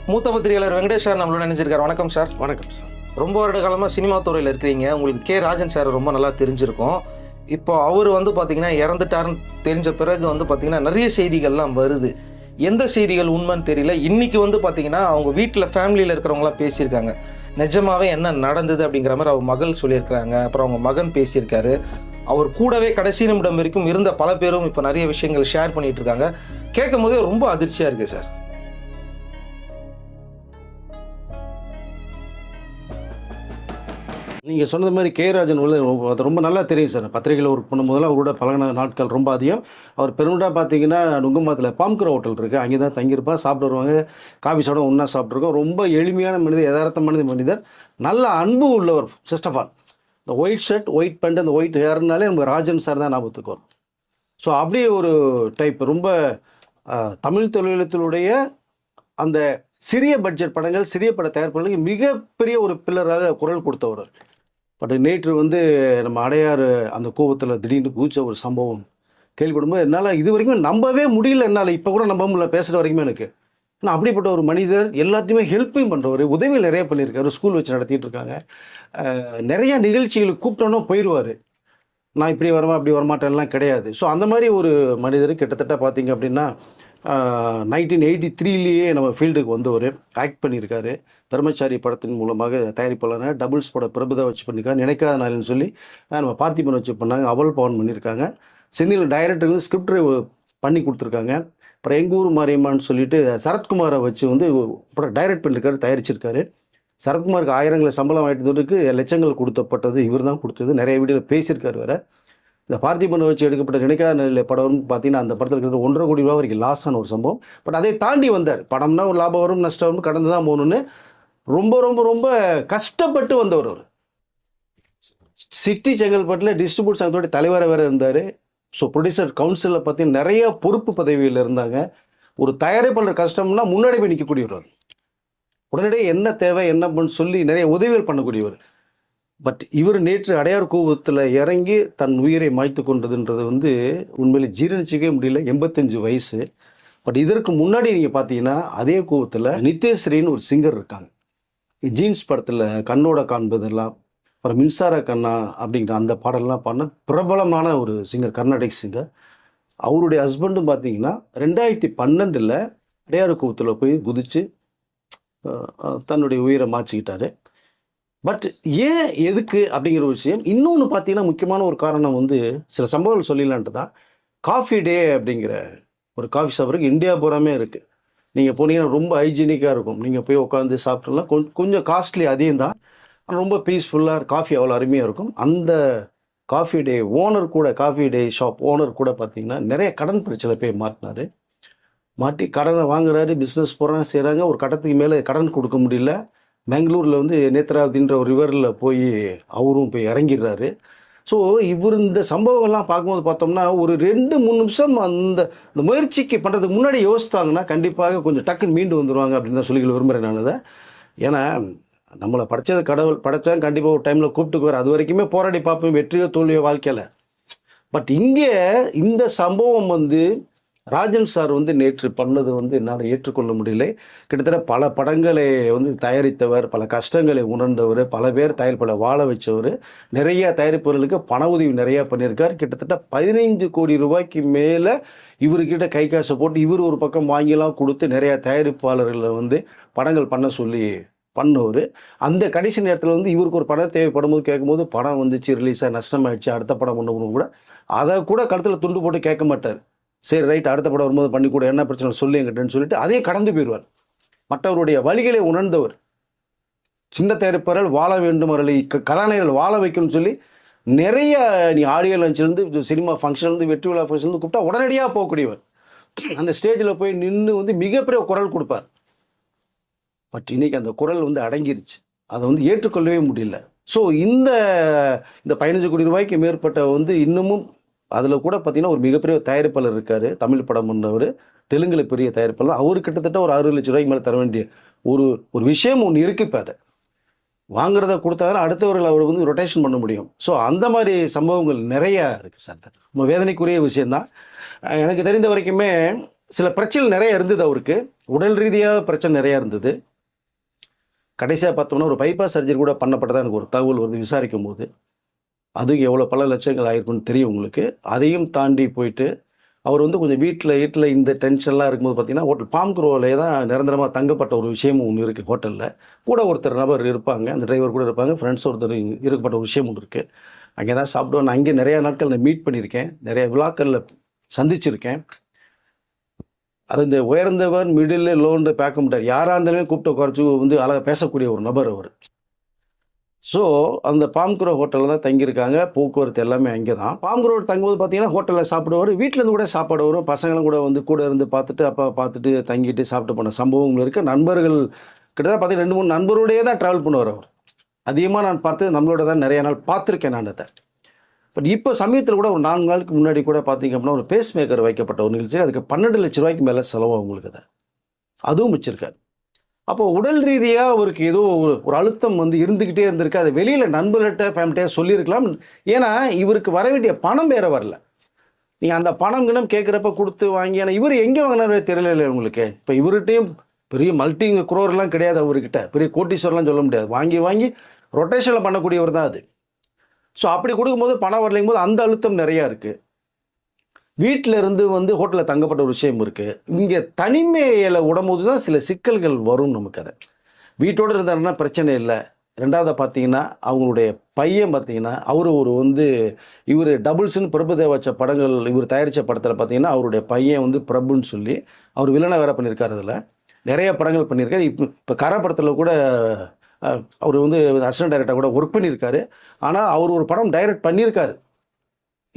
மூத்த பத்திரிகையாளர் வெங்கடேஷ் சார் நம்மளோட நினைச்சிருக்காரு. வணக்கம் சார். வணக்கம் சார். ரொம்ப வருட காலமாக சினிமா துறையில் இருக்கிறீங்க. உங்களுக்கு கே ராஜன் சார் ரொம்ப நல்லா தெரிஞ்சிருக்கும். இப்போ அவர் பார்த்தீங்கன்னா இறந்துட்டாருன்னு தெரிஞ்ச பிறகு பார்த்தீங்கன்னா நிறைய செய்திகள்லாம் வருது. எந்த செய்திகள் உண்மைன்னு தெரியல. இன்றைக்கி பார்த்தீங்கன்னா அவங்க வீட்டில் ஃபேமிலியில் இருக்கிறவங்களாம் பேசியிருக்காங்க. நிஜமாவே என்ன நடந்தது அப்படிங்கிற மாதிரி அவர் மகள் சொல்லியிருக்கிறாங்க. அப்புறம் அவங்க மகன் பேசியிருக்காரு. அவர் கூடவே கடைசி நிமிடம் வரைக்கும் இருந்த பல பேரும் இப்போ நிறைய விஷயங்கள் ஷேர் பண்ணிகிட்டு இருக்காங்க. கேட்கும் போதே ரொம்ப அதிர்ச்சியாக இருக்குது சார். நீங்கள் சொன்னது மாதிரி கே ராஜன் அது ரொம்ப நல்லா தெரியும் சார். பத்திரிகையில் ஒர்க் பண்ணும்போதெல்லாம் அவரோட பழகின நாட்கள் ரொம்ப அதிகம். அவர் பெருமையாக பார்த்தீங்கன்னா நுங்கம்பாத்தில் பாம்கர் ஹோட்டல் இருக்குது, அங்கே தான் தங்கியிருப்பா, சாப்பிட்டு வருவாங்க, காஃபி சாப்பிட ஒன்றா சாப்பிட்ருக்கோம். ரொம்ப எளிமையான மனிதர், யதார்த்தமான மனிதர், நல்ல அன்பு உள்ளவர். ஃபர்ஸ்ட் ஆஃப் ஆல் இந்த ஒயிட் ஷர்ட், ஒயிட் பேண்ட், அந்த ஒயிட் ஹேர்னாலே நம்ம ராஜன் சார் தான் ஞாபகத்துக்கு வரும். ஸோ அப்படியே ஒரு டைப் ரொம்ப தமிழ் தொழிலத்தினுடைய அந்த சிறிய பட்ஜெட் படங்கள், சிறிய பட தயாரிப்புகளுக்கு மிகப்பெரிய ஒரு பில்லராக குரல் கொடுத்தவர். பட் நேற்று நம்ம அடையாறு அந்த கோபத்தில் திடீர்னு குதிச்ச ஒரு சம்பவம் கேள்விப்படும்போது என்னால் இது வரைக்கும் நம்பவே முடியல. என்னால் இப்போ கூட நம்ப முடியல பேசுகிற வரைக்குமே எனக்கு. ஆனால் அப்படிப்பட்ட ஒரு மனிதர், எல்லாத்தையுமே ஹெல்ப்பையும் பண்ணுறவர், உதவிகள் நிறைய பண்ணியிருக்காரு. ஸ்கூல் வச்சு நடத்திட்டு இருக்காங்க. நிறையா நிகழ்ச்சிகளுக்கு கூப்பிட்டோன்னா போயிடுவார். நான் இப்படி வரமா அப்படி வரமாட்டேன்லாம் கிடையாது. ஸோ அந்த மாதிரி ஒரு மனிதர் கிட்டத்தட்ட பார்த்தீங்க அப்படின்னா 1983 நம்ம ஃபீல்டுக்கு வந்தவர், ஆக்ட் பண்ணியிருக்காரு. தர்மச்சாரி படத்தின் மூலமாக தயாரிப்பாளர் டபுள்ஸ் பட பிரபுதா வச்சு பண்ணியிருக்காங்க. நினைக்காத நாள்னு சொல்லி நம்ம பார்த்திபன் வச்சு பண்ணாங்க. அவள் பவன் பண்ணியிருக்காங்க. செந்தில் டைரக்டர் ஸ்கிரிப்ட் பண்ணி கொடுத்துருக்காங்க. அப்புறம் எங்கள் ஊர் மாரியம்மான்னு சொல்லிட்டு சரத்குமாரை வச்சு படம் டைரக்ட் பண்ணியிருக்காரு, தயாரிச்சிருக்காரு. சரத்குமாருக்கு ஆயிரங்களை சம்பளம் வாங்கிட்டதுக்கு லட்சங்கள் கொடுத்தப்பட்டது இவர் தான் கொடுத்தது. நிறைய வீடியோவில் பேசியிருக்காரு. வேறு இந்த பார்த்திபனை வச்சு எடுக்கப்பட்ட நினைக்காத நிலையில் படம் பார்த்தீங்கன்னா அந்த படத்தில் இருக்கிற 1.5 கோடி ரூபா வரைக்கும் லாஸ் ஆன ஒரு சம்பவம். பட் அதை தாண்டி வந்தார். படம்னா ஒரு லாபம் வரும், நஷ்டம் வரும், கடந்து தான் போகணுன்னு ரொம்ப ரொம்ப ரொம்ப கஷ்டப்பட்டு வந்தவர். அவர் சிட்டி செங்கல்பட்டில் டிஸ்ட்ரிபியூட் சங்கத்தோட தலைவராக வேறு இருந்தார். ஸோ ப்ரொடியூசர் கவுன்சிலில் பார்த்தீங்கன்னா நிறைய பொறுப்பு பதவியில் இருந்தாங்க. ஒரு தயாரிப்பாளர் கஷ்டம்னா முன்னாடி போய் நிற்கக்கூடியவர். உடனடியே என்ன தேவை என்ன பண்ணு சொல்லி நிறைய உதவிகள் பண்ணக்கூடியவர். பட் இவர் நேற்று அடையார் கோபத்தில் இறங்கி தன் உயிரை மாய்த்து கொண்டதுன்றது உண்மையிலே ஜீரணிச்சிக்கவே முடியல. 85 வயசு. பட் இதற்கு முன்னாடி நீங்கள் பார்த்தீங்கன்னா அதே கோபத்தில் நித்யஸ்ரீன்னு ஒரு சிங்கர் இருக்காங்க. ஜீன்ஸ் படத்தில் கண்ணோட காண்பதெல்லாம், அப்புறம் மின்சார கண்ணா அப்படிங்கிற அந்த பாடலாம் பாடின பிரபலமான ஒரு சிங்கர், கர்நாடிக் சிங்கர். அவருடைய ஹஸ்பண்டும் பார்த்தீங்கன்னா 2012 அடையார் கோபத்தில் போய் குதித்து தன்னுடைய உயிரை மாற்றிக்கிட்டாரு. பட் ஏன் எதுக்கு அப்படிங்கிற ஒரு விஷயம். இன்னொன்று பார்த்தீங்கன்னா முக்கியமான ஒரு காரணம் சில சம்பவங்கள் சொல்லிடலான்ட்டு தான். காஃபி டே அப்படிங்கிற ஒரு காஃபி ஷாப் இருக்குது, இந்தியா பூராமே இருக்குது. நீங்கள் போனீங்கன்னா ரொம்ப ஹைஜீனிக்காக இருக்கும். நீங்கள் போய் உட்காந்து சாப்பிட்றலாம். கொஞ்சம் காஸ்ட்லி அதிகம் தான், ரொம்ப பீஸ்ஃபுல்லாக, காஃபி அவ்வளோ அருமையாக இருக்கும். அந்த காஃபி டே ஓனர் கூட, காஃபி டே ஷாப் ஓனர் கூட பார்த்தீங்கன்னா நிறைய கடன் பிரச்சனை போய் மாட்டி கடனை வாங்குறாரு, பிஸ்னஸ் போகிறாங்க, செய்கிறாங்க. ஒரு கட்டத்துக்கு மேலே கடன் கொடுக்க முடியல. பெங்களூரில் நேத்ராவதின்ற ஒரு ரிவரில் போய் அவரும் போய் இறங்கிடுறாரு. ஸோ இவர் இந்த சம்பவம்லாம் பார்க்கும்போது பார்த்தோம்னா ஒரு 2-3 நிமிஷம் அந்த முயற்சிக்கு பண்ணுறதுக்கு முன்னாடி யோசித்தாங்கன்னா கண்டிப்பாக கொஞ்சம் டக்குன்னு மீண்டு வந்துடுவாங்க அப்படின்னு தான் சொல்லிக்க விரும்புகிறேன் நான் அதை. ஏன்னா நம்மளை படைச்சது கடவுள், படைச்சா கண்டிப்பாக ஒரு டைமில் கூப்பிட்டுக்குவார். அது வரைக்குமே போராடி பார்ப்போம், வெற்றியோ தோல்வியோ வாழ்க்கையில். பட் இங்கே இந்த சம்பவம் ராஜன் சார் நேற்று பண்ணது என்னால் ஏற்றுக்கொள்ள முடியலை. கிட்டத்தட்ட பல படங்களை தயாரித்தவர், பல கஷ்டங்களை உணர்ந்தவர், பல பேர் தயாரிப்பாளர் வாழ வச்சவர், நிறைய தயாரிப்புகளுக்கு பண உதவி நிறையா பண்ணியிருக்கார். கிட்டத்தட்ட 15 கோடி ரூபாய்க்கு மேலே இவர்கிட்ட கை காசை போட்டு இவர் ஒரு பக்கம் வாங்கிலாம் கொடுத்து நிறையா தயாரிப்பாளர்களை படங்கள் பண்ண சொல்லி பண்ணவர். அந்த கடைசி நேரத்தில் இவருக்கு ஒரு படம் தேவைப்படும் போது கேட்கும்போது படம் ரிலீஸாக நஷ்டமாயிடுச்சு, அடுத்த படம் பண்ணணும் கூட அதை கூட கழுத்தில் துண்டு போட்டு கேட்க மாட்டார். சரி ரைட், அடுத்த படம் வரும்போது பண்ணி கூட, என்ன பிரச்சனை சொல்லி எங்கிட்டன்னு சொல்லிட்டு அதையும் கடந்து போயிடுவார். மற்றவருடைய வழிகளை உணர்ந்தவர். சின்ன தயாரிப்பாளர்கள் வாழ வேண்டும், அவர்களை கதாநாயகர்கள் வாழ வைக்கணும்னு சொல்லி நிறைய ஆடியோ லான்ச்லேருந்து சினிமா ஃபங்க்ஷன்லேருந்து வெற்றி விழா ஃபங்க்ஷன்லேருந்து கூப்பிட்டா உடனடியாக போகக்கூடியவர். அந்த ஸ்டேஜில் போய் நின்று மிகப்பெரிய குரல் கொடுப்பார். பட் இன்னைக்கு அந்த குரல் அடங்கிருச்சு. அதை ஏற்றுக்கொள்ளவே முடியல. ஸோ இந்த 15 கோடி ரூபாய்க்கு மேற்பட்ட இன்னமும் அதில் கூட பார்த்தீங்கன்னா ஒரு மிகப்பெரிய தயாரிப்பாளர் இருக்கார், தமிழ் படம் பண்ணவர், தெலுங்கில் பெரிய தயாரிப்பாளர். அவர் கிட்டத்தட்ட ஒரு 60 லட்ச ரூபாய்க்கு மேலே தர வேண்டிய ஒரு விஷயம் ஒன்று இருக்குது. இப்போ அதை வாங்குறத கொடுத்தாலும் அடுத்தவர்கள் அவர் ரொட்டேஷன் பண்ண முடியும். ஸோ அந்த மாதிரி சம்பவங்கள் நிறையா இருக்குது சார். ரொம்ப வேதனைக்குரிய விஷயந்தான். எனக்கு தெரிந்த வரைக்குமே சில பிரச்சனை நிறைய இருந்தது அவருக்கு, உடல் ரீதியாக பிரச்சனை நிறையா இருந்தது. கடைசியாக பார்த்தோம்னா ஒரு பைபாஸ் சர்ஜரி கூட பண்ணப்பட்டதா எனக்கு ஒரு தகவல் வந்து விசாரிக்கும் போது, அதுவும் எவ்வளோ பல லட்சங்கள் ஆயிருக்குன்னு தெரியும் உங்களுக்கு. அதையும் தாண்டி போயிட்டு அவர் வந்து கொஞ்சம் வீட்டில் இந்த டென்ஷன்லாம் இருக்கும்போது பார்த்தீங்கன்னா, ஹோட்டல் பாம் குரோவிலே தான் நிரந்தரமாக தங்கப்பட்ட ஒரு விஷயமும் ஒன்று இருக்குது ஹோட்டலில். கூட ஒருத்தர் நபர் இருப்பாங்க, அந்த டிரைவர் கூட இருப்பாங்க, ஃப்ரெண்ட்ஸ் ஒருத்தர் இருக்கப்பட்ட ஒரு விஷயம் ஒன்று இருக்குது. அங்கே தான் சாப்பிடுவோம். நான் அங்கே நிறையா நாட்கள் நான் மீட் பண்ணியிருக்கேன், நிறைய விழாக்களில் சந்திச்சிருக்கேன். அது இந்த உயர்ந்தவர், மிடில், லோன்னு பார்க்க மாட்டார். யாராக இருந்தாலுமே கூப்பிட்டு குறைச்சி வந்து அழகாக பேசக்கூடிய ஒரு நபர் அவர். ஸோ அந்த பாம்குரோ ஹோட்டலில் தான் தங்கியிருக்காங்க. போக்குவரத்து எல்லாமே அங்கே தான். பாம்குரோ தங்கும்போது பார்த்தீங்கன்னா ஹோட்டலில் சாப்பிடுவார், வீட்டிலேருந்து கூட சாப்பாடு வரும். பசங்களும் கூட வந்து கூட இருந்து பார்த்துட்டு அப்பா பார்த்துட்டு தங்கிட்டு சாப்பிட்டு போன சம்பவங்கள் இருக்குது. நண்பர்கள் கிட்டத்தட்ட பார்த்தீங்கன்னா 2, 3 நண்பரோடையே தான் ட்ராவல் பண்ணுவார் அவர். அதிகமாக நான் பார்த்தது நம்மளோட தான் நிறைய நாள் பார்த்துருக்கேன் நான் அதை. பட் இப்போ சமயத்தில் கூட ஒரு 4 நாளுக்கு முன்னாடி கூட பார்த்தீங்க அப்படின்னா ஒரு பேஸ் மேக்கர் வைக்கப்பட்ட ஒரு நிகழ்ச்சி. அதுக்கு 12 லட்ச ரூபாய்க்கு மேலே செலவாகும் உங்களுக்கு அதை. அதுவும் வச்சிருக்காரு. அப்போ உடல் ரீதியாக அவருக்கு ஏதோ ஒரு அழுத்தம் வந்து இருந்துக்கிட்டே இருந்திருக்கு. அது வெளியில் நண்பர்கிட்ட ஃபேமிலியாக சொல்லியிருக்கலாம். ஏன்னா இவருக்கு வர வேண்டிய பணம் வேற வரல. நீங்கள் அந்த பணம் கிணம் கேட்குறப்ப கொடுத்து வாங்கி, ஆனால் இவர் எங்கே வாங்கினாரே தெரியல உங்களுக்கு. இப்போ இவர்கிட்டையும் பெரிய மல்டி குரோர்லாம் கிடையாது அவர்கிட்ட, பெரிய கோட்டீஸ்வரர்லாம் சொல்ல முடியாது. வாங்கி வாங்கி ரொட்டேஷனில் பண்ணக்கூடியவர் தான் அது. ஸோ அப்படி கொடுக்கும்போது பணம் வரலைங்கும் போது அந்த அழுத்தம் நிறையா இருக்குது. வீட்டில் இருந்து வந்து ஹோட்டலில் தங்கப்பட்ட ஒரு விஷயம் இருக்குது. இங்கே தனிமையில் விடும்போது தான் சில சிக்கல்கள் வரும் நமக்கு. அதை வீட்டோடு இருந்தாருன்னா பிரச்சனை இல்லை. ரெண்டாவது பார்த்தீங்கன்னா அவங்களுடைய பையன் பார்த்தீங்கன்னா அவர் வந்து இவர் டபுள்ஸ்ன்னு பிரபுதேவா வச்ச படங்கள் இவர் தயாரித்த படத்தில் பார்த்தீங்கன்னா அவருடைய பையன் வந்து பிரபுன்னு சொல்லி அவர் வில்லனை வேற பண்ணியிருக்காரு. அதில் நிறைய படங்கள் பண்ணியிருக்காரு. இப்போ கரா படத்தில் கூட அவர் வந்து அசிஸ்டன்ட் டைரக்டர் கூட ஒர்க் பண்ணியிருக்காரு. ஆனால் அவர் ஒரு படம் டைரக்ட் பண்ணியிருக்காரு.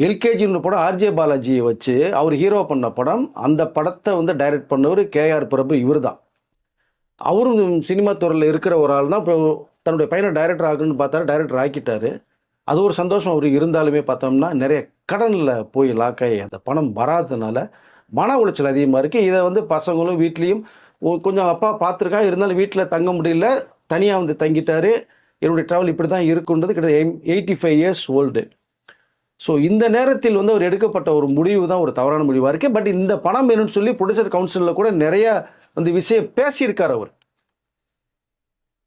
எல்கேஜின்னு படம் ஆர்ஜே பாலாஜியை வச்சு அவர் ஹீரோ பண்ண படம். அந்த படத்தை வந்து டைரக்ட் பண்ணவர் கேஆர் பிரபு. இவர் தான். அவரும் சினிமா துறையில் இருக்கிற ஒரு ஆள் தான். இப்போ தன்னுடைய பையனை டைரக்டர் ஆகணும்னு பார்த்தாரு, டைரக்டர் ஆக்கிட்டாரு. அது ஒரு சந்தோஷம் அவருக்கு. இருந்தாலுமே பார்த்தோம்னா நிறைய கடனில் போய் லாக்காகி அந்த பணம் வராததுனால மன உளைச்சல் அதிகமாக இருக்குது. இதை வந்து பசங்களும் வீட்லேயும் கொஞ்சம் அப்பா பார்த்துருக்கா, இருந்தாலும் வீட்டில் தங்க முடியல, தனியாக வந்து தங்கிட்டாரு. என்னுடைய ட்ராவல் இப்படி தான் இருக்குன்றது கிட்டத்தட்ட 85 இயர்ஸ் ஓல்டு. ஸோ இந்த நேரத்தில் வந்து அவர் எடுக்கப்பட்ட ஒரு முடிவு தான் ஒரு தவறான முடிவாக இருக்குது. பட் இந்த பணம் வேணும்னு சொல்லி ப்ரொடியூசர் கவுன்சிலில் கூட நிறையா வந்து விஷயம் பேசியிருக்கார் அவர்.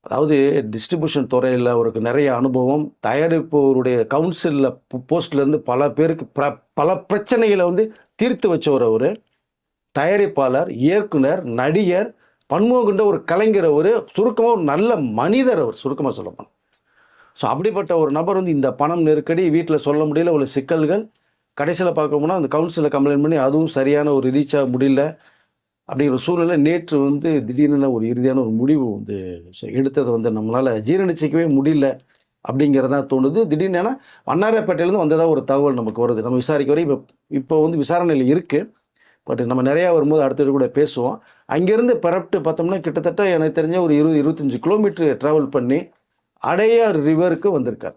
அதாவது டிஸ்ட்ரிபியூஷன் துறையில் அவருக்கு நிறைய அனுபவம். தயாரிப்பவருடைய கவுன்சிலில் போஸ்ட்லேருந்து பல பேருக்கு பல பிரச்சனைகளை வந்து தீர்த்து வச்சவர் அவர். தயாரிப்பாளர், இயக்குனர், நடிகர், பன்முகங்கொண்ட ஒரு கலைஞர் அவர். சுருக்கமாக ஒரு நல்ல மனிதர் அவர், சுருக்கமாக சொல்லப்போனால். ஸோ அப்படிப்பட்ட ஒரு நபர் வந்து இந்த பணம் நெருக்கடி, வீட்டில் சொல்ல முடியல, உள்ள சிக்கல்கள், கடைசியில் பார்க்க போனால் அந்த கவுன்சிலில் கம்ப்ளைண்ட் பண்ணி அதுவும் சரியான ஒரு ரீச் ஆக முடியல. அப்படிங்கிற சூழ்நிலை நேற்று வந்து திடீர்னு ஒரு இறுதியான ஒரு முடிவு வந்து எடுத்ததை வந்து நம்மளால் ஜீரணிச்சிக்கவே முடியல அப்படிங்கிறதான் தோணுது. திடீர்னு ஏன்னா வண்ணாரப்பேட்டையிலேருந்து வந்ததாக ஒரு தகவல் நமக்கு வருது. நம்ம விசாரிக்க வரை இப்போ வந்து விசாரணையில் இருக்குது. பட் நம்ம நிறையா வரும்போது அடுத்தது கூட பேசுவோம். அங்கேருந்து பரப்பிட்டு பார்த்தோம்னா கிட்டத்தட்ட எனக்கு தெரிஞ்ச ஒரு 20-25 கிலோமீட்டர் ட்ராவல் பண்ணி அடையார் ரிவருக்கு வந்திருக்கார்.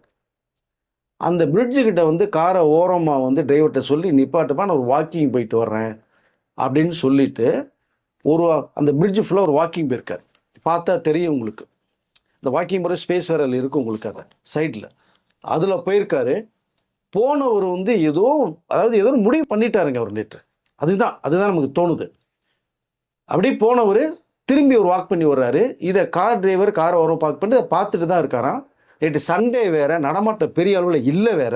அந்த பிரிட்ஜுக்கிட்ட வந்து காரை ஓரமாக வந்து டிரைவர்கிட்ட சொல்லி நிப்பாட்டுப்பா, நான் ஒரு வாக்கிங் போயிட்டு வர்றேன் அப்படின்னு சொல்லிட்டு அந்த பிரிட்ஜு ஃபுல்லாக ஒரு வாக்கிங் போயிருக்கார். பார்த்தா தெரியும் உங்களுக்கு. இந்த வாக்கிங் போகிற ஸ்பேஸ் வேற இருக்கும் உங்களுக்கு அதை சைடில். அதில் போயிருக்காரு. போனவர் வந்து ஏதோ ஒரு முடிவு பண்ணிட்டாருங்க அவர் நேற்று. அதுதான் நமக்கு தோணுது. அப்படியே போனவர் திரும்பி ஒரு வாக் பண்ணி வர்றாரு. இதை கார் டிரைவர் காரை வரும் பார்க் பண்ணி அதை பார்த்துட்டு தான் இருக்காராம். நேற்று சண்டே வேற, நடமாட்டம் பெரிய அளவில் இல்லை வேற.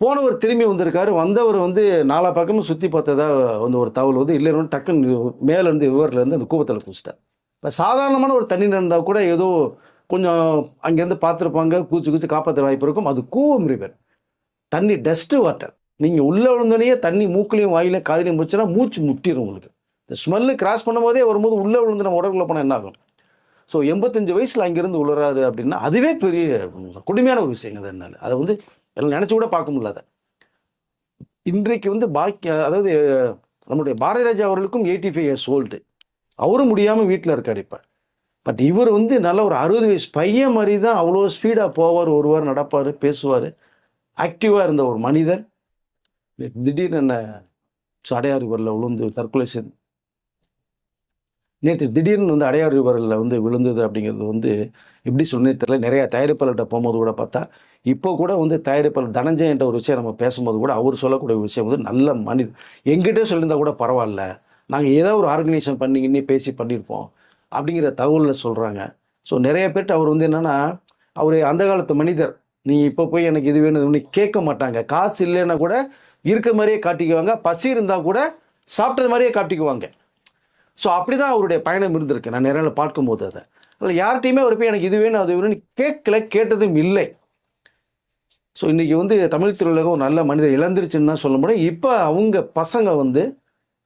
போனவர் திரும்பி வந்திருக்காரு. வந்தவர் வந்து நாலா பக்கமும் சுற்றி பார்த்ததா வந்து ஒரு தகவல் வந்து இல்லைன்னு டக்குன்னு மேலேருந்து விவரிலேருந்து அந்த கூப்பத்தில் குதிச்சிட்டார். இப்போ சாதாரணமான ஒரு தண்ணி இருந்தால் கூட ஏதோ கொஞ்சம் அங்கேருந்து பார்த்துருப்பாங்க, குதிச்சு காப்பாற்ற வாய்ப்பு இருக்கும். அது கூவம் ரிவர் தண்ணி, டஸ்ட்டு வாட்டர். நீங்கள் உள்ளே விழுந்தோடனே தண்ணி மூக்குலையும் வாயிலையும் காதிலையும் முடிச்சுன்னா மூச்சு முட்டிடும் உங்களுக்கு. இந்த ஸ்மெல்லு கிராஸ் பண்ணும்போதே வரும்போது உள்ளே விழுந்து நம்ம உடம்புல போனால் என்ன ஆகும்? ஸோ 85 வயசில் அங்கேருந்து உழுறாரு அப்படின்னா அதுவே பெரிய கொடுமையான ஒரு விஷயங்க. அதனால அதை வந்து எல்லாம் நினச்சி கூட பார்க்க முடியல. இன்றைக்கு வந்து அதாவது நம்முடைய பாரதி ராஜா அவர்களுக்கும் 85 இயர்ஸ் ஓல்டு. அவரும் முடியாமல் வீட்டில் இருக்கார் இப்போ. பட் இவர் வந்து நல்ல ஒரு 60 வயசு பையன் மாதிரி தான் அவ்வளோ ஸ்பீடாக போவார், வருவார், நடப்பார், பேசுவார், ஆக்டிவாக இருந்த ஒரு மனிதர் திடீர்னு என்ன அடையாறு வரல விழுந்து தற்கொலை செய்து. நேற்று திடீர்னு வந்து அடையாறு ரிவரில் வந்து விழுந்தது அப்படிங்கிறது வந்து எப்படி சொன்னே தெரியல. நிறைய தயாரிப்பாளர்கிட்ட போகும்போது கூட பார்த்தா, இப்போ கூட வந்து தயாரிப்பாளர் தனஞ்சயன்ற ஒரு விஷயம் நம்ம பேசும்போது கூட அவர் சொல்லக்கூடிய விஷயம் வந்து நல்ல எங்கிட்டே சொல்லியிருந்தா கூட பரவாயில்ல, நாங்கள் ஏதோ ஒரு ஆர்கனைசேஷன் பண்ணிக்கின்னே பேசி பண்ணியிருப்போம் அப்படிங்கிற தகவலில் சொல்கிறாங்க. ஸோ நிறைய பேர்ட்ட அவர் வந்து என்னென்னா, அவர் அந்த காலத்து மனிதர். நீங்கள் இப்போ போய் எனக்கு இது வேணும் ஒன்று கேட்க மாட்டாங்க. காசு இல்லைன்னா கூட இருக்க மாதிரியே காட்டிக்குவாங்க. பசி இருந்தால் கூட சாப்பிட்டது மாதிரியே காட்டிக்குவாங்க. ஸோ அப்படி தான் அவருடைய பயணம் இருந்திருக்கு. நான் நிறைய பார்க்கும்போது அதை அதில் யார்கிட்டையுமே அவர் போய் எனக்கு இது வேணும் அது வேணும்னு கேட்கல, கேட்டதும் இல்லை. ஸோ இன்றைக்கி வந்து தமிழ் திரையுலகம் ஒரு நல்ல மனிதர் இழந்துருச்சுன்னு தான் சொல்ல முடியும். இப்போ அவங்க பசங்க வந்து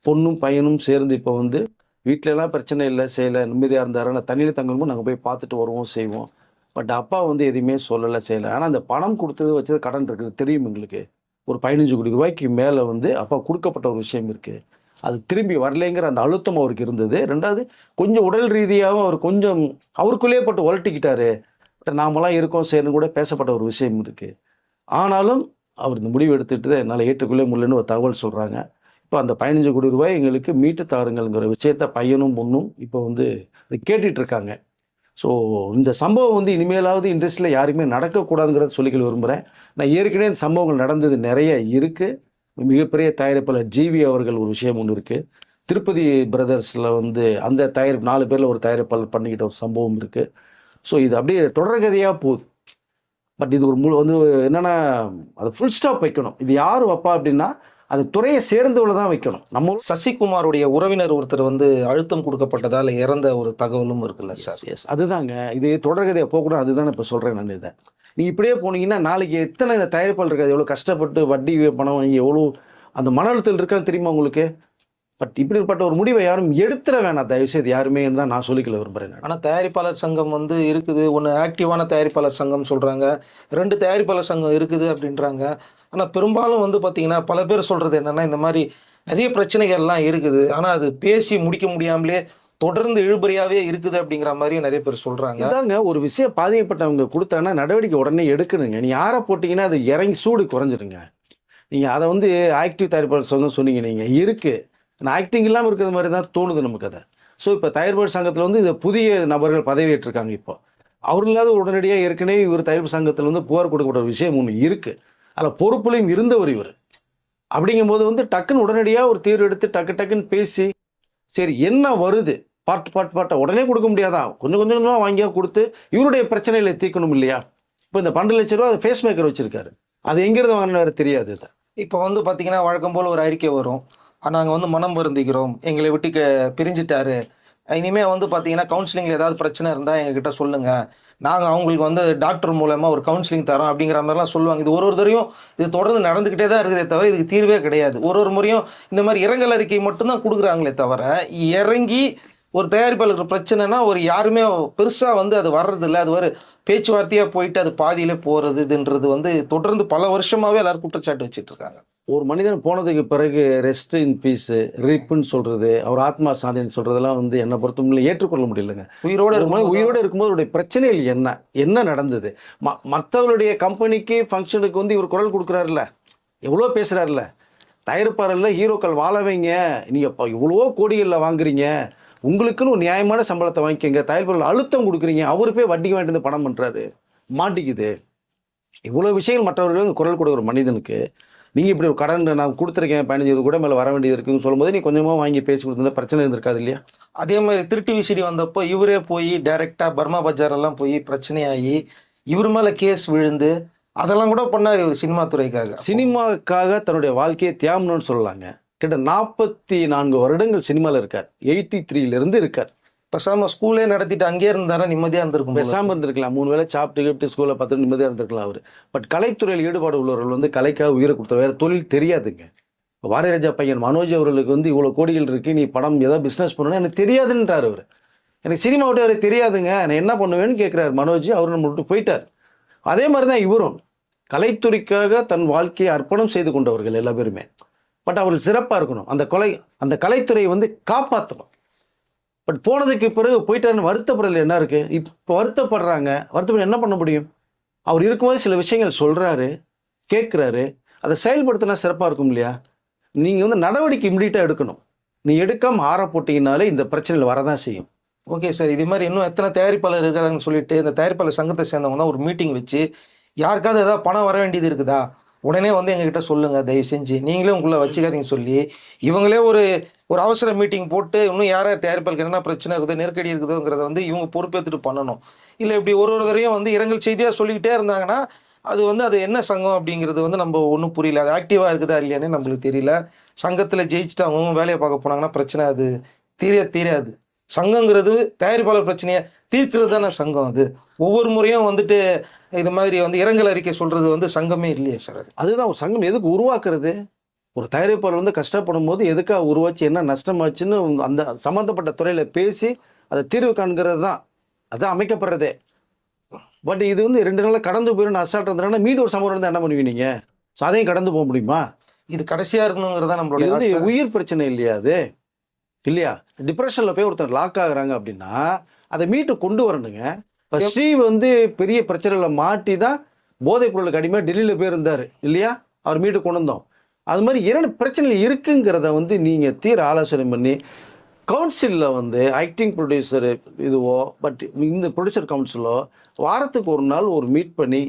பொண்ணும் பையனும் சேர்ந்து இப்போ வந்து வீட்டிலலாம் பிரச்சனை இல்லை, செய்யலை, நிம்மதியாக இருந்தார். நான் தண்ணியில் தங்கணுமோ நாங்கள் போய் பார்த்துட்டு வருவோம், செய்வோம். பட் அப்பா வந்து எதுவுமே சொல்லலை, செய்யலை. ஆனால் அந்த பணம் கொடுத்தது வச்சது கடன் இருக்குது தெரியும் எங்களுக்கு. ஒரு 15 கோடி ரூபாய்க்கு மேலே வந்து அப்பா கொடுக்கப்பட்ட ஒரு விஷயம் இருக்குது. அது திரும்பி வரலைங்கிற அந்த அழுத்தம் அவருக்கு இருந்தது. ரெண்டாவது கொஞ்சம் உடல் ரீதியாகவும் அவர் கொஞ்சம் அவருக்குள்ளேயே போட்டு உலட்டிக்கிட்டாரு. நாமெல்லாம் இருக்கோம் செய்யணும் கூட பேசப்பட்ட ஒரு விஷயம் இருக்குது. ஆனாலும் அவர் இந்த முடிவு எடுத்துகிட்டு தான் என்னால் ஏற்றுக்கொள்ளே முடியலன்னு ஒரு தகவல் சொல்கிறாங்க. இப்போ அந்த 15 கோடி ரூபாய் எங்களுக்கு மீட்டு தாருங்கள்ங்கிற விஷயத்த பையனும் பொண்ணும் இப்போ வந்து அதை கேட்டுட்ருக்காங்க. ஸோ இந்த சம்பவம் வந்து இனிமேலாவது இண்டஸ்ட்ரியில் யாருமே நடக்கக்கூடாதுங்கிறத சொல்லிக்க விரும்புகிறேன். நான் ஏற்கனவே இந்த சம்பவங்கள் நடந்தது நிறைய இருக்குது. மிகப்பெரிய தயாரிப்பாளர் ஜிவி அவர்கள் ஒரு விஷயம் ஒன்று இருக்குது. திருப்பதி பிரதர்ஸில் வந்து அந்த 4 பேரில் ஒரு தயாரிப்பாளர் பண்ணிக்கிட்ட ஒரு சம்பவம் இருக்குது. ஸோ இது அப்படியே தொடர்கதையாக போகுது. பட் இது ஒரு வந்து என்னென்னா அதை ஃபுல் ஸ்டாப் வைக்கணும். இது யார் வைப்பா அப்படின்னா அது துறையை சேர்ந்தவளை தான் வைக்கணும். நம்ம சசிகுமாருடைய உறவினர் ஒருத்தர் வந்து அழுத்தம் கொடுக்கப்பட்டதால் இறந்த ஒரு தகவலும் இருக்குல்ல சார்? எஸ், அதுதாங்க. இது தொடர்கதையை போகக்கூடாது. அதுதான் இப்போ சொல்கிறேன் நான். இதை நீங்கள் இப்படியே போனீங்கன்னா நாளைக்கு எத்தனை இந்த தயாரிப்பாளர் இருக்காது, எவ்வளோ கஷ்டப்பட்டு வட்டி பணம் வாங்கி எவ்வளோ அந்த மன அழுத்தத்தில் இருக்கான்னு தெரியுமா உங்களுக்கு? பட் இப்படிப்பட்ட ஒரு முடிவை யாரும் எடுத்துட வேணாம் தயவுசெய்து யாருமே தான் நான் சொல்லிக்கல விரும்புகிறேன். ஆனால் தயாரிப்பாளர் சங்கம் வந்து இருக்குது. ஒன்று ஆக்டிவான தயாரிப்பாளர் சங்கம் சொல்கிறாங்க, 2 தயாரிப்பாளர் சங்கம் இருக்குது அப்படின்றாங்க. ஆனால் பெரும்பாலும் வந்து பார்த்திங்கன்னா பல பேர் சொல்கிறது என்னென்னா, இந்த மாதிரி நிறைய பிரச்சனைகள்லாம் இருக்குது, ஆனால் அது பேசி முடிக்க முடியாமலே தொடர்ந்து இழுபறியாகவே இருக்குது அப்படிங்கிற மாதிரியும் நிறைய பேர் சொல்கிறாங்க. இதாங்க ஒரு விஷயம் பாதிக்கப்பட்டவங்க கொடுத்தாங்கன்னா நடவடிக்கை உடனே எடுக்கணுங்க. நீ யாரை போட்டிங்கன்னா அது இறங்கி சூடு குறைஞ்சிருங்க. நீங்கள் அதை வந்து ஆக்டிவ் தயாரிப்பாளர் சங்கம் சொன்னீங்க, நீங்கள் இருக்குது நான் ஆக்டிங் இல்லாமல் இருக்கிற மாதிரி தான் தோணுது நமக்கு அதை. ஸோ இப்போ தயாரிப்பாளர் சங்கத்தில் வந்து இந்த புதிய நபர்கள் பதவியேற்றிருக்காங்க. இப்போ அவர்களாவது உடனடியாக ஏற்கனவே இவர் தயாரிப்பு சங்கத்தில் வந்து புகார் கொடுக்கப்பட்ட ஒரு விஷயம் ஒன்று இருக்குது. அதில் பொறுப்புலையும் இருந்தவர் இவர். அப்படிங்கும்போது வந்து டக்குன்னு உடனடியாக ஒரு தீர்வு எடுத்து டக்குன்னு பேசி சரி என்ன வருது பாட்டை உடனே கொடுக்க முடியாதான், கொஞ்சம் கொஞ்சமாக வாங்கியா கொடுத்து இவருடைய பிரச்சனைகளை தீர்க்கணும் இல்லையா? இப்போ இந்த 12 லட்ச ரூபா ஃபேஸ் மேக்கர் வச்சுருக்காரு, அது எங்கேருந்து வாங்கின வேறு தெரியாது. இதை இப்போ வந்து பார்த்திங்கன்னா வழக்கம் போல் ஒரு அறிக்கை வரும், நாங்கள் வந்து மனம் வருந்திக்கிறோம், எங்களை விட்டு பிரிஞ்சிட்டாரு, இனிமேல் வந்து பார்த்தீங்கன்னா கவுன்சிலிங்கில் ஏதாவது பிரச்சனை இருந்தால் எங்ககிட்ட சொல்லுங்கள், நாங்கள் அவங்களுக்கு வந்து டாக்டர் மூலமாக ஒரு கவுன்சிலிங் தரோம் அப்படிங்கிற மாதிரிலாம் சொல்லுவாங்க. இது ஒரு தடவையும் இது தொடர்ந்து நடந்துக்கிட்டே தான் இருக்குதே தவிர இதுக்கு தீர்வே கிடையாது. ஒரு முறையும் இந்த மாதிரி இரங்கல் அறிக்கை மட்டும்தான் கொடுக்குறாங்களே தவிர இறங்கி ஒரு தயாரிப்பாளருக்கு பிரச்சனைனா ஒரு யாருமே பெருசாக வந்து அது வர்றதில்லை. அது ஒரு பேச்சுவார்த்தையாக போயிட்டு அது பாதியிலே போகிறது இதுன்றது வந்து தொடர்ந்து பல வருஷமாகவே எல்லாரும் குற்றச்சாட்டு வச்சுட்டு இருக்காங்க. ஒரு மனிதன் போனதுக்கு பிறகு ரெஸ்ட் இன் பீஸு ரிப்புன்னு சொல்கிறது, அவர் ஆத்மா சாந்தின்னு சொல்கிறதெல்லாம் வந்து என்னை பொறுத்தவரை ஏற்றுக்கொள்ள முடியலைங்க. உயிரோடு இருக்கும்போது அவருடைய பிரச்சனைகள் என்ன நடந்தது? மற்றவருடைய கம்பெனிக்கு ஃபங்க்ஷனுக்கு வந்து இவர் குரல் கொடுக்குறாருல்ல, எவ்வளோ பேசுகிறாருல்ல, தயாரிப்பாளர்ல ஹீரோக்கள் வாழ வைங்க, நீங்கள் இப்போ இவ்வளோ கோடிகளில் வாங்குறீங்க, உங்களுக்குன்னு ஒரு நியாயமான சம்பளத்தை வாங்கிக்கோங்க, தயாரிப்பாளர் அழுத்தம் கொடுக்குறீங்க, அவரு போய் வட்டிக்கு வாங்கிட்டு பணம் பண்ணுறாரு, மாட்டிக்குது. இவ்வளோ விஷயங்கள் மற்றவர்கள் குரல் கொடுக்குற மனிதனுக்கு நீங்கள் இப்படி ஒரு கடன் நான் கொடுத்துருக்கேன் 15 கூட மேலே வர வேண்டியது இருக்குன்னு சொல்லும்போது நீ கொஞ்சமாக வாங்கி பேசி கொடுத்துருந்தா பிரச்சனை இருந்திருக்காது இல்லையா? அதே மாதிரி திருட்டு விசிடி வந்தப்போ இவரே போய் டைரெக்டாக பர்மா பஜார் எல்லாம் போய் பிரச்சனையாகி இவர் மேலே கேஸ் விழுந்து அதெல்லாம் கூட பண்ணார் இவர் சினிமாவுக்காக தன்னுடைய வாழ்க்கையை தியாகம்னு சொல்லலாங்க. கிட்ட 44 வருடங்கள் சினிமாவில் இருக்கார். 83 இருக்கார். பேசாமல் ஸ்கூலே நடத்திட்டு அங்கேயே இருந்தாரா நிம்மதியாக இருந்திருக்கும். பேசாமல் இருந்திருக்கலாம், 3 வேளை சாப்பிட்டு ஸ்கூலில் பார்த்துட்டு நிம்மதியாக இருந்திருக்கலாம் அவர். பட் கலைத்துறையில் ஈடுபாடு உள்ளவர்கள் வந்து கலைக்காக உயிரை கொடுத்த வேறு தொழில் தெரியாதுங்க. இப்போ வாரியராஜா பையன் மனோஜ் அவர்களுக்கு வந்து இவ்வளோ கோடிகள் இருக்குது, நீ படம் ஏதாவது பிஸ்னஸ் பண்ணணும்னா எனக்கு தெரியாதுன்றார் அவர். எனக்கு சினிமா விட்டு அவரை தெரியாதுங்க, நான் என்ன பண்ணுவேன்னு கேட்குறாரு மனோஜ். அவர் நம்ம விட்டு போயிட்டார். அதே மாதிரி தான் இவரும் கலைத்துறைக்காக தன் வாழ்க்கையை அர்ப்பணம் செய்து கொண்டவர்கள் எல்லா பேருமே. பட் அவர்கள் சிறப்பாக இருக்கணும், அந்த கலைத்துறையை வந்து காப்பாற்றணும். பட் போனதுக்கு பிறகு போயிட்டாருன்னு வருத்தப்படுறதுல என்ன இருக்குது? இப்போ வருத்தப்படுறாங்க, வருத்தப்பட என்ன பண்ண முடியும்? அவர் இருக்கும்போது சில விஷயங்கள் சொல்கிறாரு, கேட்குறாரு, அதை செயல்படுத்தினா சிறப்பாக இருக்கும் இல்லையா? நீங்கள் வந்து நடவடிக்கை இம்மிடியட்டாக எடுக்கணும். நீ எடுக்காமல் ஆற போட்டிங்கனாலே இந்த பிரச்சனைகள் வரதான் செய்யும். Okay sir. இது மாதிரி இன்னும் எத்தனை தயாரிப்பாளர் இருக்காங்கன்னு சொல்லிட்டு இந்த தயாரிப்பாளர் சங்கத்தை சேர்ந்தவங்க தான் ஒரு மீட்டிங் வச்சு யாருக்காவது ஏதாவது பணம் வர வேண்டியது இருக்குதா, உடனே வந்து எங்ககிட்ட சொல்லுங்க தயவு செஞ்சு, நீங்களே உங்களை வச்சுக்காதீங்க சொல்லி இவங்களே ஒரு ஒரு அவசர மீட்டிங் போட்டு இன்னும் யார் யார் தயாரிப்பாளருக்கு என்ன பிரச்சனை இருக்குது, நெருக்கடி இருக்குதுங்கிறத வந்து இவங்க பொறுப்பேற்றுட்டு பண்ணணும். இல்லை இப்படி ஒரு ஒரு தரையும் வந்து இரங்கல் செய்தியாக சொல்லிக்கிட்டே இருந்தாங்கன்னா அது வந்து அது என்ன சங்கம் அப்படிங்கிறது வந்து நம்ம ஒன்றும் புரியல. அது ஆக்டிவாக இருக்குதா இல்லையானே நம்மளுக்கு தெரியல. சங்கத்தில் ஜெயிச்சுட்டு அவங்க வேலையை பார்க்க போனாங்கன்னா பிரச்சனை அது தீராது. சங்கங்கிறது தயாரிப்பாளர் பிரச்சனையை தீர்க்கிறது தானே சங்கம். அது ஒவ்வொரு முறையும் வந்துட்டு இது மாதிரி வந்து இரங்கல் அறிக்கை சொல்றது வந்து சங்கமே இல்லையே சார். அதுதான் ஒரு சங்கம் எதுக்கு உருவாக்குறது? ஒரு தயாரிப்பாளர் வந்து கஷ்டப்படும் போது எதுக்காக உருவாச்சு, என்ன நஷ்டமாச்சுன்னு அந்த சம்மந்தப்பட்ட துறையில் பேசி அதை தீர்வு காண்கிறது தான் அது அமைக்கப்படுறதே. பட் இது வந்து 2 நாளில் கடந்து போயிடும் அசால்ட் இருந்தாங்கன்னா மீண்டும் ஒரு சம்பவம் இருந்தால் என்ன பண்ணுவீங்க நீங்கள்? ஸோ அதையும் கடந்து போக முடியுமா? இது கடைசியாக இருக்கணுங்கிறதா இது நம்மளுடைய வந்து ஆசை. உயிர் பிரச்சனை இல்லையா அது? இல்லையா? டிப்ரெஷனில் போய் ஒருத்தர் லாக் ஆகுறாங்க அப்படின்னா அதை மீட்டு கொண்டு வரணுங்க. இப்போ ஸ்ரீ வந்து பெரிய பிரச்சனையில் மாட்டி தான் போதைப் பொருளுக்கு அடிமையாக டெல்லியில் போயிருந்தார் இல்லையா? அவர் மீட்டு கொண்டு வந்தோம். அது மாதிரி 2 பிரச்சனைகள் இருக்குங்கிறத வந்து நீங்கள் தீர ஆலோசனை பண்ணி கவுன்சிலில் வந்து ஆக்டிங் ப்ரொடியூசர் இதுவோ பட் இந்த ப்ரொடியூசர் கவுன்சிலோ வாரத்துக்கு ஒரு நாள் ஒரு மீட் பண்ணி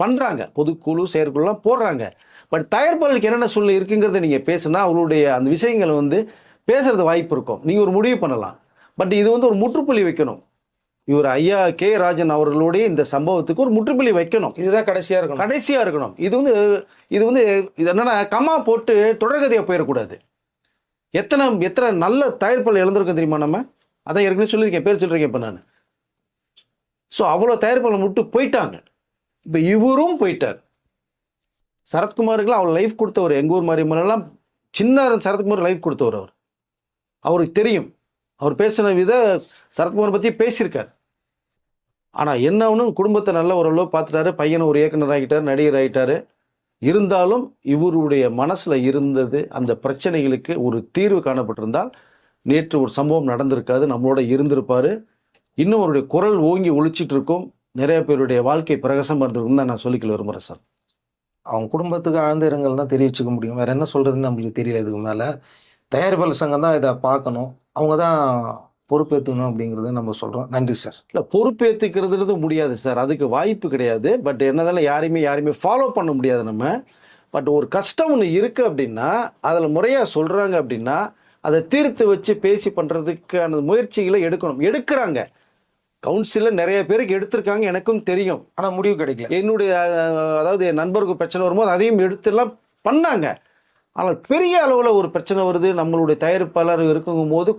பண்ணுறாங்க. பொதுக்குழு செயற்குழுலாம் போடுறாங்க. பட் தயாரிப்பாளருக்கு என்னென்ன சூழ்நிலை இருக்குங்கிறத நீங்கள் பேசுனா அவங்களுடைய அந்த விஷயங்களை வந்து பேசுறது வாய்ப்பு இருக்கும். நீங்கள் ஒரு முடிவு பண்ணலாம். பட் இது வந்து ஒரு முற்றுப்புள்ளி வைக்கணும். இவர் ஐயா கே ராஜன் அவர்களுடைய இந்த சம்பவத்துக்கு ஒரு முற்றுப்புள்ளி வைக்கணும். இதுதான் கடைசியாக இருக்கணும். இது வந்து இது என்னன்னா கம்மா போட்டு தொடர்கதையாக போயிடக்கூடாது. எத்தனை நல்ல தயாரிப்பாளர் இழந்திருக்கோம் தெரியுமா நம்ம? அதான் ஏற்கனவே சொல்லியிருக்கேன், பேர் சொல்லியிருக்கேன் இப்போ நான். ஸோ அவ்வளோ தயாரிப்பாளர் விட்டு போயிட்டாங்க. இப்போ இவரும் போயிட்டார். சரத்குமாருக்குலாம் அவர் லைஃப் கொடுத்தவர். எங்கள் ஊர் மாதிரிலாம் சின்ன சரத்குமார் லைஃப் கொடுத்தவர். அவருக்கு தெரியும். அவர் பேசின சரத்குமார் பற்றி பேசியிருக்கார். ஆனால் என்ன ஒன்றும் குடும்பத்தை நல்ல ஓரளவு பார்த்துட்டாரு. பையனை ஒரு இயக்குனர் ஆகிட்டார், நடிகர் ஆகிட்டார். இருந்தாலும் இவருடைய மனசில் இருந்தது அந்த பிரச்சனைகளுக்கு ஒரு தீர்வு காணப்பட்டிருந்தால் நேற்று ஒரு சம்பவம் நடந்திருக்காது, நம்மளோட இருந்திருப்பார். இன்னும் அவருடைய குரல் ஓங்கி ஒழிச்சிட்டு இருக்கும். நிறைய பேருடைய வாழ்க்கை பிரகாசமாக இருந்திருக்கும் தான் நான் சொல்லிக்கல விரும்புகிறேன் சார். அவங்க குடும்பத்துக்கு ஆழ்ந்த இரங்கல் தான் தெரிவிச்சுக்க முடியும். வேற என்ன சொல்றதுன்னு நம்மளுக்கு தெரியல. இதுக்கு மேலே தயாரிப்பாளர் சங்கம் தான் இதை பார்க்கணும். அவங்க தான் பொறுப்பேற்றுக்கணும் அப்படிங்கிறத நம்ம சொல்கிறோம். நன்றி சார். இல்லை, பொறுப்பேற்றுக்கிறது முடியாது சார், அதுக்கு வாய்ப்பு கிடையாது. பட் என்னதால யாரையுமே ஃபாலோ பண்ண முடியாது நம்ம. பட் ஒரு கஷ்டம் ஒன்று இருக்குது அப்படின்னா அதில் முறையாக சொல்கிறாங்க அப்படின்னா அதை தீர்த்து வச்சு பேசி பண்ணுறதுக்கான முயற்சிகளை எடுக்கிறாங்க. கவுன்சிலில் நிறைய பேருக்கு எடுத்திருக்காங்க, எனக்கும் தெரியும். ஆனால் முடிவு கிடைக்கல. என்னுடைய அதாவது என் நண்பருக்கு பிரச்சனை வரும்போது அதையும் எடுத்துலாம் பண்ணாங்க. ஆனால் பெரிய அளவில் ஒரு பிரச்சனை வருது, நம்மளுடைய தயாரிப்பாளர் இருக்குங்கும் போது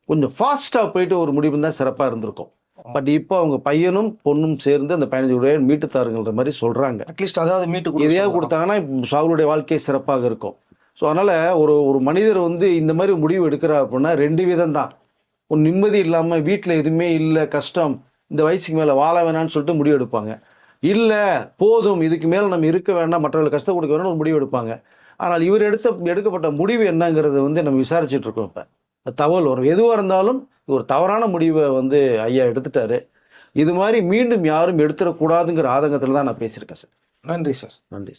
கொஞ்சம் ஃபாஸ்ட்டாக போயிட்டு ஒரு முடிவு தான் சிறப்பாக இருந்திருக்கும். பட் இப்போ அவங்க பையனும் பொண்ணும் சேர்ந்து அந்த 15 மீட்டு தாருங்கன்ற மாதிரி சொல்கிறாங்க. அட்லீஸ்ட் அதாவது மீட்டு எதையாவது கொடுத்தாங்கன்னா அவங்களுடைய வாழ்க்கை சிறப்பாக இருக்கும். ஸோ அதனால் ஒரு மனிதர் வந்து இந்த மாதிரி முடிவு எடுக்கிறார் அப்படின்னா 2 விதம் தான். ஒரு நிம்மதி இல்லாமல் வீட்டில் எதுவுமே இல்லை, கஷ்டம், இந்த வயசுக்கு மேலே வாழ வேணான்னு சொல்லிட்டு முடிவு எடுப்பாங்க. இல்லை போதும் இதுக்கு மேலே நம்ம இருக்க வேண்டாம், மற்றவர்களுக்கு கஷ்டம் கொடுக்க வேணாம்னு ஒரு முடிவு எடுப்பாங்க. ஆனால் இவர் எடுக்கப்பட்ட முடிவு என்னங்கிறது வந்து நம்ம விசாரிச்சுட்டு இருக்கோம். இப்போ தகவல் வரும். எதுவாக இருந்தாலும் ஒரு தவறான முடிவை வந்து ஐயா எடுத்துட்டாரு. இது மாதிரி மீண்டும் யாரும் எடுத்துடக்கூடாதுங்கிற ஆதங்கத்தில் தான் நான் பேசியிருக்கேன் சார். நன்றி சார். நன்றி சார்.